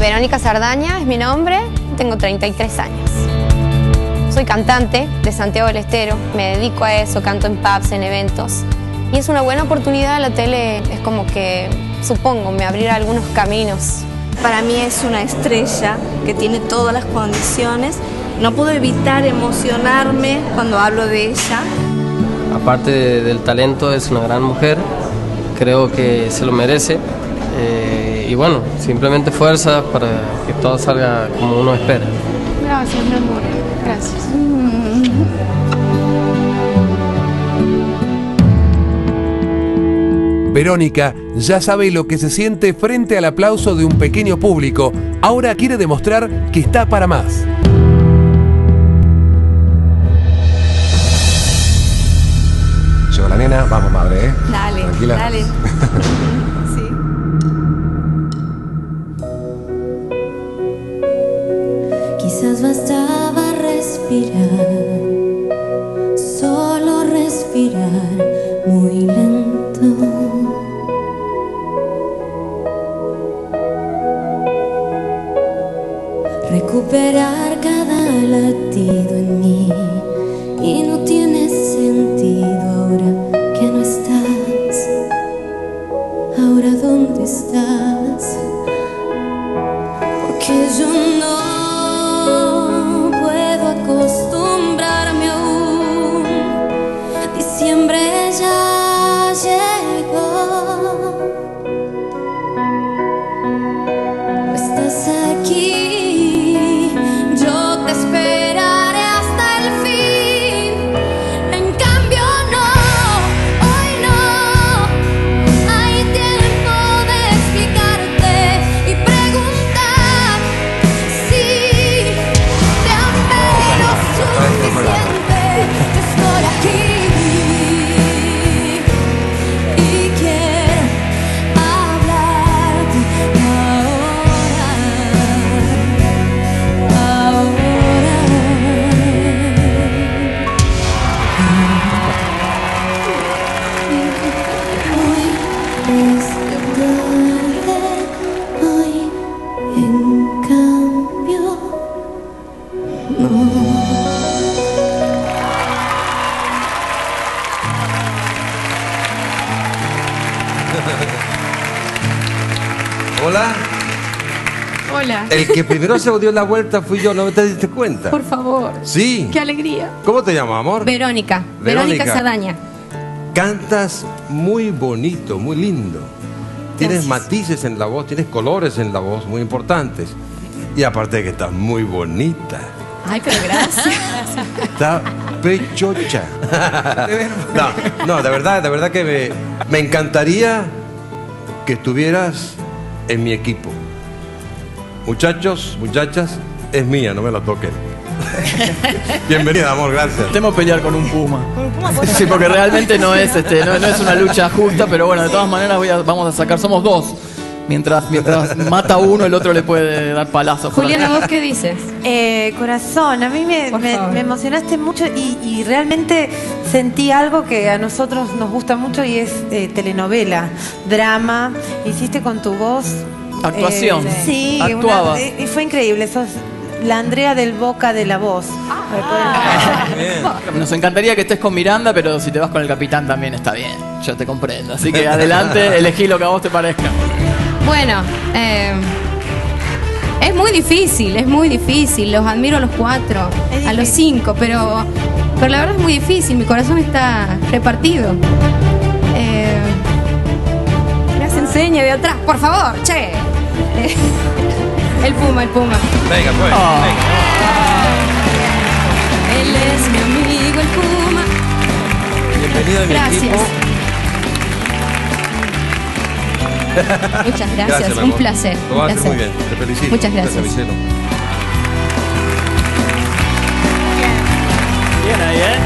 Verónica Sardaña es mi nombre, tengo 33 años. Soy cantante de Santiago del Estero, me dedico a eso, canto en pubs, en eventos. Y es una buena oportunidad, la tele es como que, supongo, me abrirá algunos caminos. Para mí es una estrella que tiene todas las condiciones. No puedo evitar emocionarme cuando hablo de ella. Aparte del talento, es una gran mujer, creo que se lo merece. Y bueno, simplemente fuerza para que todo salga como uno espera. Gracias, mi amor. Gracias. Verónica ya sabe lo que se siente frente al aplauso de un pequeño público. Ahora quiere demostrar que está para más. Llegó la nena, vamos madre, ¿eh? Dale, tranquila. dale. Sí. Quizás bastaba respirar, solo respirar muy lento. Recuperar cada latido en mí, y no tiene sentido ahora que no estás. Ahora ¿dónde estás? Porque yo no puedo acostumbrarme aún. Diciembre ya llegó. No estás aquí, yo te esperaré hasta el fin. En cambio no, hoy no hay tiempo de explicarte y preguntar si te amé lo suficiente. Yo estoy aquí y quiero hablarte hoy, en cambio, no. Hola. Hola. El que primero se dio la vuelta fui yo, ¿no te diste cuenta? Por favor. Sí. Qué alegría. ¿Cómo te llamas, amor? Verónica Sardaña. Cantas muy bonito, muy lindo. Tienes Gracias. matices en la voz, tienes colores en la voz muy importantes. Y aparte de que estás muy bonita. Ay, pero gracias. Está pechocha. No, de verdad que me encantaría que estuvieras en mi equipo. Muchachos, muchachas, es mía, no me la toquen. Bienvenida, amor, gracias. Temo pelear con un puma. Sí, porque realmente no es una lucha justa, pero bueno, de todas maneras vamos a sacar, somos dos. Mientras mata uno, el otro le puede dar palazos. Juliana, ¿vos qué dices? Corazón, a mí me emocionaste mucho y realmente sentí algo que a nosotros nos gusta mucho y es telenovela, drama. Hiciste con tu voz. Actuación. Sí, actuabas. Y fue increíble. Sos la Andrea del Boca de la voz. Nos encantaría que estés con Miranda, pero si te vas con el capitán también está bien. Yo te comprendo. Así que adelante, elegí lo que a vos te parezca. Bueno, es muy difícil, los admiro a los 4, a los 5, pero la verdad es muy difícil, mi corazón está repartido. Me hace enseña de atrás, por favor, che. El Puma. Venga, pues. Venga. Él es mi amigo, el Puma. Bienvenido a mi equipo. Muchas gracias, Gracias, mi un amor. placer. Lo vas a hacer muy bien, te felicito. Muchas gracias. Viceno. Bien ahí, ¿eh?